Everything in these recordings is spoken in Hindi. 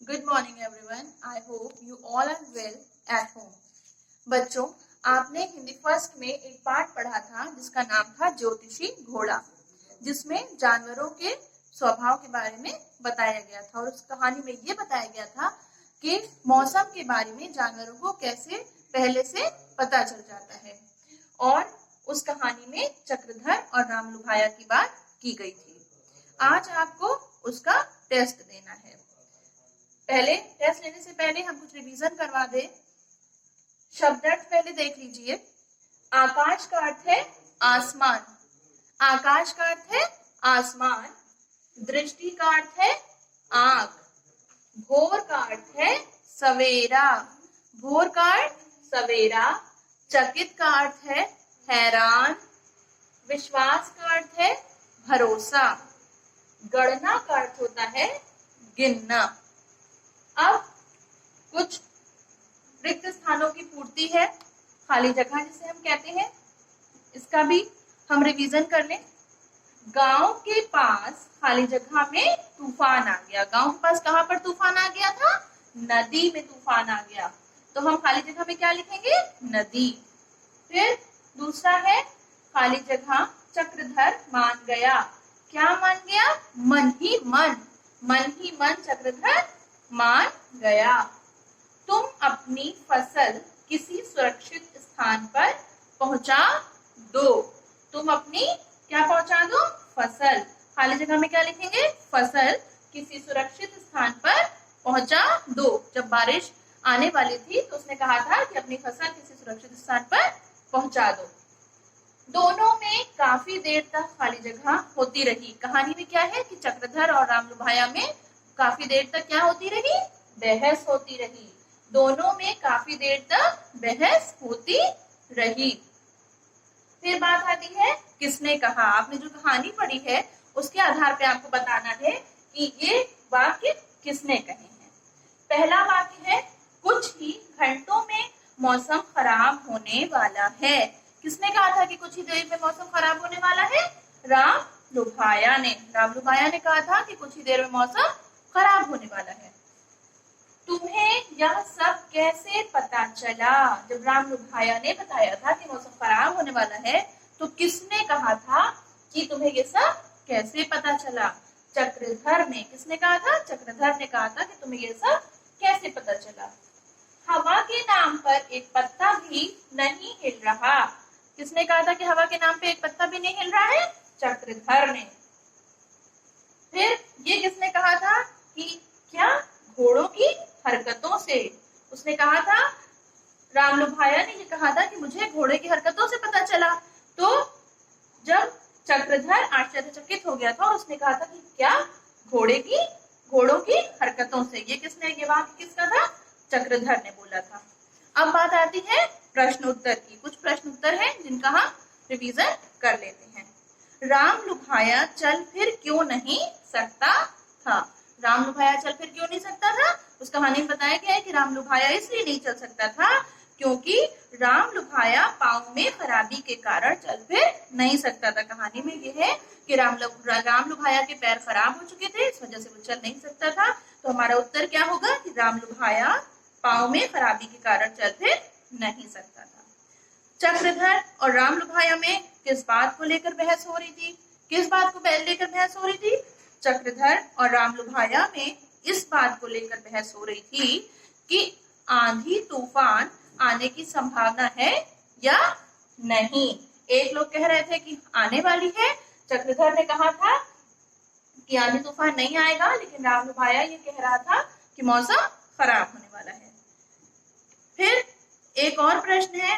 Good morning everyone. I hope you all are well at home. बच्चों, आपने हिंदी फर्स्ट में एक पाठ पढ़ा था जिसका नाम था ज्योतिषी घोड़ा, जिसमें जानवरों के स्वभाव के बारे में बताया गया था और उस कहानी में ये बताया गया था कि मौसम के बारे में जानवरों को कैसे पहले से पता चल जाता है। और उस कहानी में चक्रधर और रामलुभाया की बात की गई थी। आज आपको उसका टेस्ट देना है। पहले टेस्ट लेने से पहले हम कुछ रिवीजन करवा दें। शब्दार्थ पहले देख लीजिए। आकाश का अर्थ है आसमान, आकाश का अर्थ है आसमान। दृष्टि का अर्थ है आंख। भोर का अर्थ है सवेरा, भोर का अर्थ सवेरा। चकित का अर्थ है हैरान। विश्वास का अर्थ है भरोसा। गणना का अर्थ होता है गिनना। अब कुछ रिक्त स्थानों की पूर्ति है, खाली जगह जिसे हम कहते हैं, इसका भी हम रिवीजन कर लें। गांव के पास खाली जगह में तूफान आ गया। गांव के पास कहां पर तूफान आ गया था? नदी में तूफान आ गया। तो हम खाली जगह में क्या लिखेंगे? नदी। फिर दूसरा है खाली जगह चक्रधर मान गया। क्या मान गया? मन ही मन, मन ही मन चक्रधर मान गया। तुम अपनी फसल किसी सुरक्षित स्थान पर पहुंचा दो। तुम अपनी क्या पहुंचा दो? फसल। खाली जगह में क्या लिखेंगे? फसल किसी सुरक्षित स्थान पर पहुंचा दो। जब बारिश आने वाली थी तो उसने कहा था कि अपनी फसल किसी सुरक्षित स्थान पर पहुंचा दो। दोनों में काफी देर तक खाली जगह होती रही। कहानी में क्या है कि चक्रधर और रामलुभाया में काफी देर तक क्या होती रही? बहस होती रही। दोनों में काफी देर तक बहस होती रही। फिर बात आती है किसने कहा। आपने जो कहानी पढ़ी है उसके आधार पे आपको बताना है कि ये वाक्य किसने कहे हैं। पहला वाक्य है कुछ ही घंटों में मौसम खराब होने वाला है। किसने कहा था कि कुछ ही देर में मौसम खराब होने वाला है? रामलुभाया ने। रामलुभाया ने कहा था कि कुछ ही देर में मौसम खराब होने वाला है। तुम्हें यह सब कैसे पता चला? जब रामलुभाया ने बताया था कि मौसम खराब होने वाला है तो किसने कहा था कि तुम्हें ये सब कैसे पता चला? चक्रधर ने। किसने कहा था? चक्रधर ने कहा था कि तुम्हें ये सब कैसे पता चला? हवा के नाम पर एक पत्ता भी नहीं हिल रहा। किसने कहा था कि हवा के नाम पे एक पत्ता भी नहीं हिल रहा है? चक्रधर ने। फिर ये किसने कहा था कि क्या? घोड़ों की हरकतों से। उसने कहा था, रामलुभाया ने ये कहा था कि मुझे घोड़े की हरकतों से पता चला। तो जब चक्रधर आश्चर्यचकित हो गया था और उसने कहा था कि क्या? घोड़ों की हरकतों से। ये किसने, ये वाक्य किसका था? चक्रधर ने बोला था। अब बात आती है प्रश्न उत्तर की। कुछ प्रश्न उत्तर हैं जिनका हम रिवीजन कर लेते हैं। रामलुभाया चल फिर क्यों नहीं सकता था? रामलुभाया चल फिर क्यों नहीं सकता था? उस कहानी में बताया गया है कि रामलुभाया इसलिए नहीं चल सकता था क्योंकि रामलुभाया पांव में खराबी के कारण चल फिर नहीं सकता था। कहानी में यह है कि रामलुभाया के पैर खराब हो चुके थे, इस वजह से वो चल नहीं सकता था। तो हमारा उत्तर क्या होगा कि रामलुभाया पांव में खराबी के कारण चल फिर नहीं सकता था। चक्रधर और रामलुभाया में किस बात को लेकर बहस हो रही थी? किस बात को लेकर बहस हो रही थी? चक्रधर और रामलुभाया में इस बात को लेकर बहस हो रही थी कि आंधी तूफान आने की संभावना है या नहीं। एक लोग कह रहे थे कि आने वाली है, चक्रधर ने कहा था कि आंधी तूफान नहीं आएगा, लेकिन रामलुभाया ये कह रहा था कि मौसम खराब होने वाला है। फिर एक और प्रश्न है,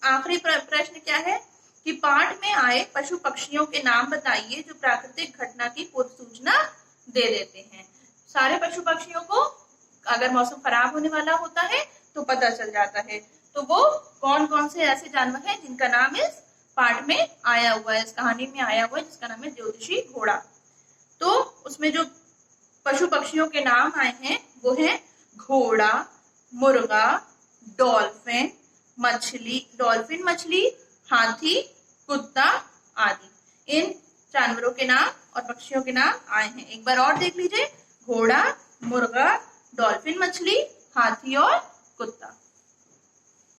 आखिरी प्रश्न क्या है कि पाठ में आए पशु पक्षियों के नाम बताइए जो प्राकृतिक घटना की पूर्व सूचना दे देते हैं। सारे पशु पक्षियों को अगर मौसम खराब होने वाला होता है तो पता चल जाता है। तो वो कौन कौन से ऐसे जानवर हैं जिनका नाम इस पाठ में आया हुआ है, इस कहानी में आया हुआ है, जिसका नाम है ज्योतिषी घोड़ा। तो उसमें जो पशु पक्षियों के नाम आए हैं वो है घोड़ा, मुर्गा, डॉल्फिन मछली, हाथी, कुत्ता आदि। इन जानवरों के नाम और पक्षियों के नाम आए हैं। एक बार और देख लीजिए। घोड़ा, मुर्गा, डॉल्फिन मछली, हाथी और